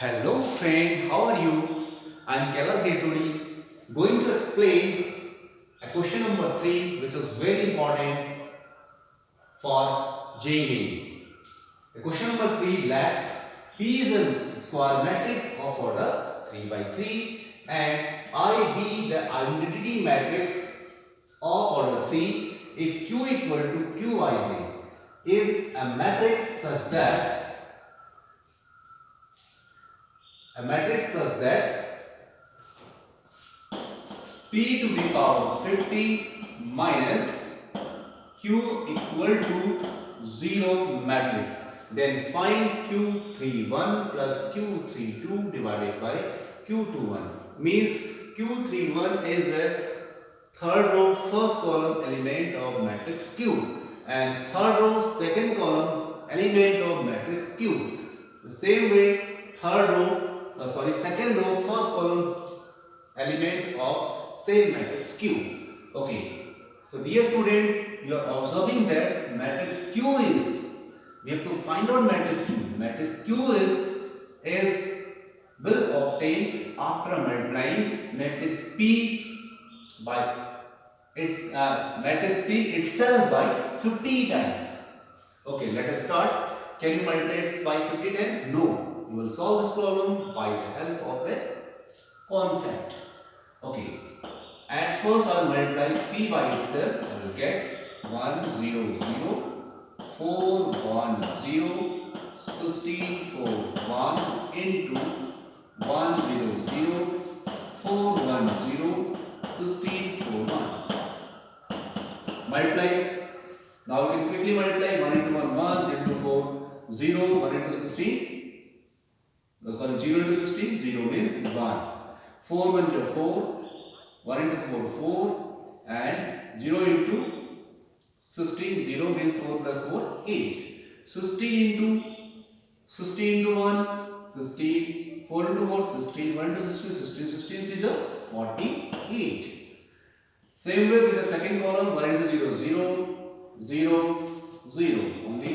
Hello friend, how are you? I am Kailash Gaithuri, going to explain a question number 3 which is very important for JEE. The question number 3, let P is a square matrix of order 3 by 3 and I be the identity matrix of order 3 if Q equal to Qij is a matrix such that P to the power 50 minus Q equal to 0 matrix. Then find Q31 plus Q32 divided by Q21. Means Q31 is the third row first column element of matrix Q and third row second column element of matrix Q. The same way second row first column element of same matrix Q. Okay. So dear student, you are observing that matrix Q is, we have to find out matrix Q. Matrix Q is will obtain after multiplying matrix P by its matrix P itself by 50 times. Okay, let us start. Can you multiply it by 50 times? No. You will solve this problem by the help of the concept. Okay. At first I will multiply P by itself. I will get 1 0 0 4 1 0 16 4 1 into 1 0 0 4 1 0 16 4 1. Multiply. Now we can quickly multiply 1 into 1 1 into 4 0 1 into 16. No, sorry, 0 into 16 0 means 1. 4 1 into 4 1 into 4 4 and 0 into 16 0 means 4 plus 4 8. 16 into 1 16 4 into 4 16 1 into 16 16 16 is 48. Same way with the second column 1 into 0 0 0 0 only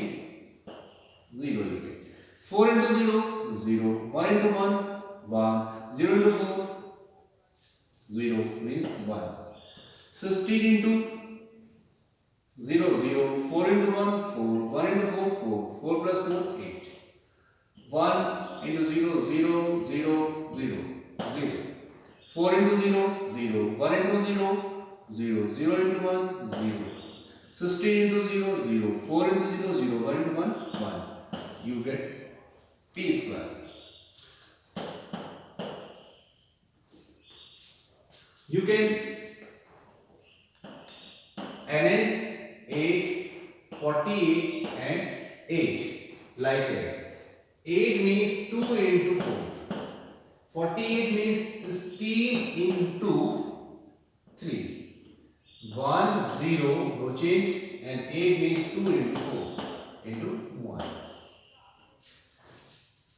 0 you take. 4 into 0 0 1 into 1 1 0 into 4 0 means 1. 16 into 0 0 4 into 1 4 1 into 4 4 4 plus 4 8. 1 into 0 0 0 0 0 4 into 0 0 1 into 0 0 0 into 1 0 16 into 0 0 4 into 0 0 1 into 1 1. You get P square. You can arrange 8, 48 and 8 like this. 8 means 2 into 4. 48 means 16 into 3. 1, 0, no change, and 8 means 2 into 4 into 1.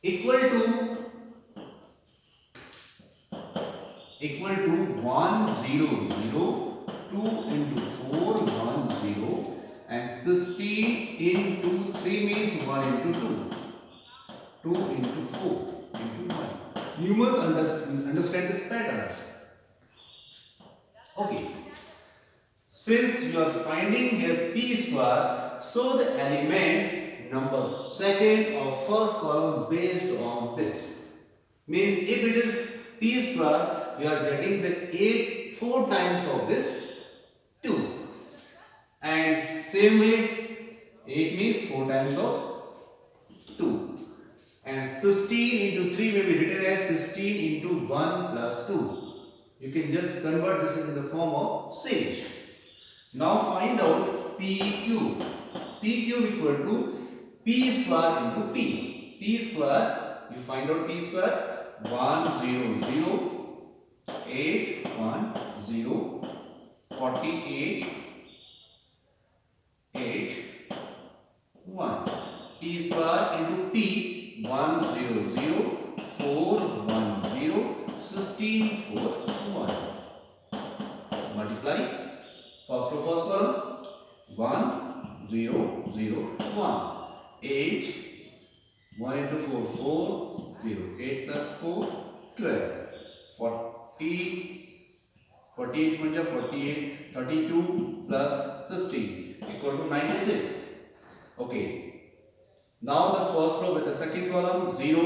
Equal to 1 0 0 2 into 4 1 0 and 16 into 3 means 1 into 2 2 into 4 into 1. You must understand this pattern. Okay. Since you are finding here P square, so the element number second or first column based on this. Means if it is P square, we are getting the 4 times of this 2. And same way 8 means 4 times of 2. And 16 into 3 may be written as 16 into 1 plus 2. You can just convert this into the form of sage. Now find out PQ. PQ equal to P square into P. P square, you find out P square 1 0 0 8 1 0 48 8 1. P square into P 1 0 0 4 1 0 16 4 1. Multiply. First row first column 1 0 0 1 8 1 into 4 4 0. 8 plus 4, 12. 40, 48 म्हणजे 48, 32 plus 16 equal to 96. Okay. Now the first row with the second column 0,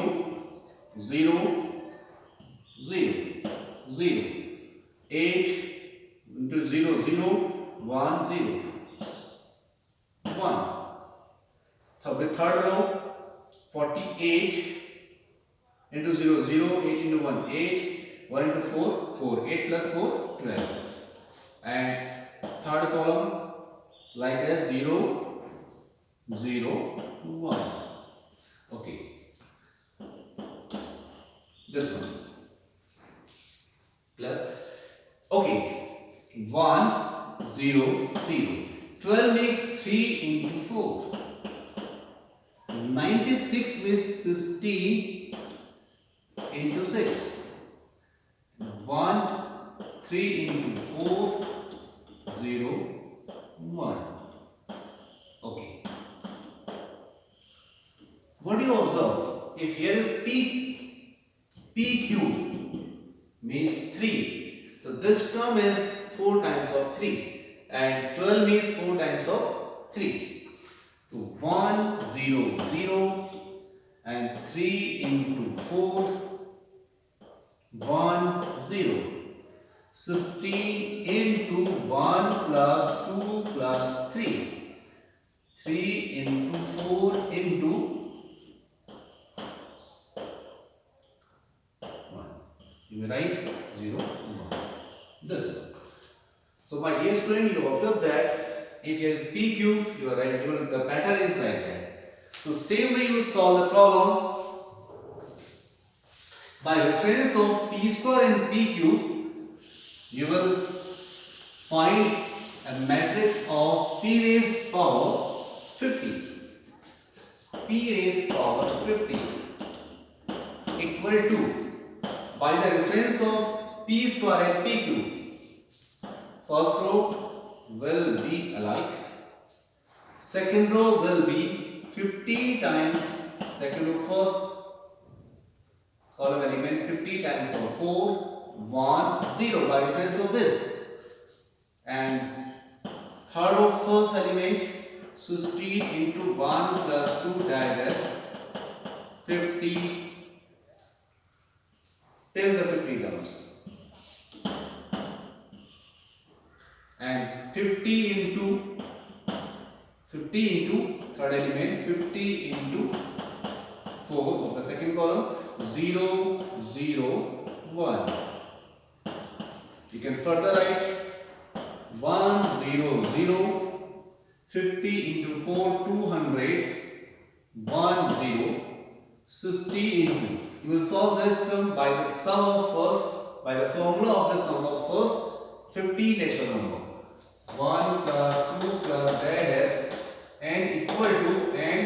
0, 0, 0. 8 into 0, 0, 1, 0, 1. So the third row 48 into 0, 0, 8 into 1, 8, 1 into 4, 4, 8 plus 4, 12. And third column like as 0, 0, 1. Okay. This one. Clear? Okay. 1, 0, 0. 12 makes 3 into 4. 96 means 16 into 6. 1, 3 into 4, 0, 1. Okay. What do you observe? If here is PQ means 3. So this term is 4 times of 3. And 12 means 4 times of 3. So 1, 0, 0. And 3 into 4. 1, 0. 16 into 1 plus 2 plus 3. 3 into 4 into 1. You write 0, 1. This one. So my dear student, you observe that if here is PQ, you are right, the pattern is like that. So same way you will solve the problem. By reference of P square and PQ, you will find a matrix of P raised power 50. P raised power 50 equal to, by the reference of P square and PQ, first row will be alike, second row will be 50 times second row first column element 50 times of 4, 1, 0 by reference of this, and third row first element 16 into 1 plus 2 divided as 50 till the 50 terms, and 50 into third element 50 into 4 of the second column 0, 0, 1. You can further write 1, 0, 0, 50 into 4, 200, 1, 0, 60 into. You will solve this term by the sum of first, by the formula of the sum of first 50 natural number. 1 plus 2 plus that is n equal to n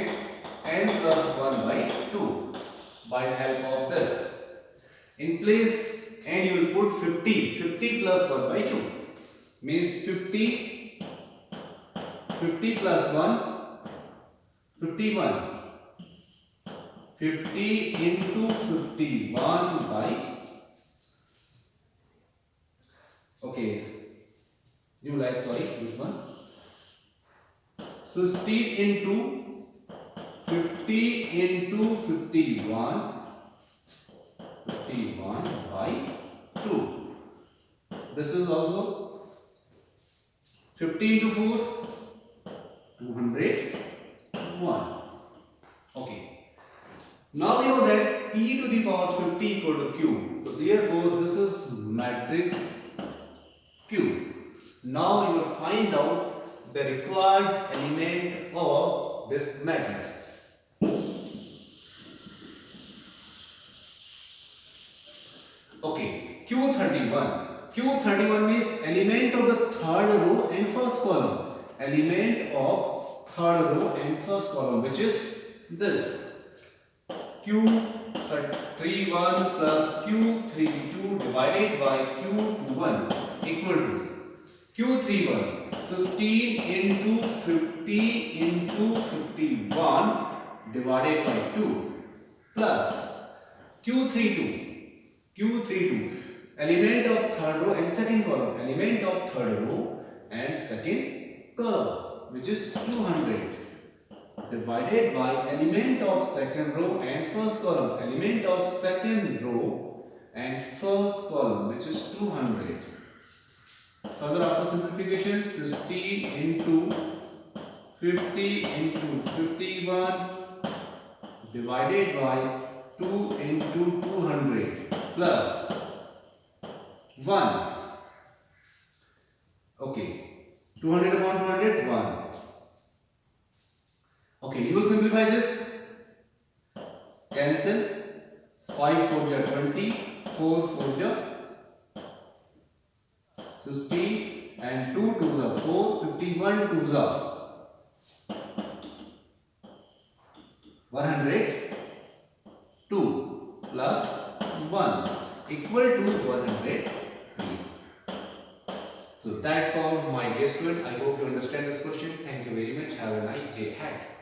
plus 1 by 2. By the help of this, in place n you will put 50 plus 1 by 2 means 50 plus 1 51, 50 into 51 by, okay, you like, sorry, this one 60 into 50 into 51 by 2. This is also 50 into 4, 201. Okay. Now we know that P to the power 50 equal to Q. So therefore this is matrix Q. Now you will find out the required element of this matrix. Okay, Q31. Q31 means element of the third row and first column. Element of third row and first column, which is this. Q31 plus Q32 divided by Q21 equal to Q31 16 into 50 into 51 divided by 2 plus Q32 element of third row and second column, element of third row and second column, which is 200, divided by element of second row and first column, element of second row and first column, which is 200. Further, after simplification, 60 into 50 into 51 divided by 2 into 200 plus 1. Okay, 200 upon 200, 1. Okay, you will simplify this. Cancel. 5 4 ja 20, 4 4 ja 60, and 2 2s are 4, 51 2s are 102 plus 1 equal to 103. So that's all, my dear student. I hope you understand this question. Thank you very much. Have a nice day ahead.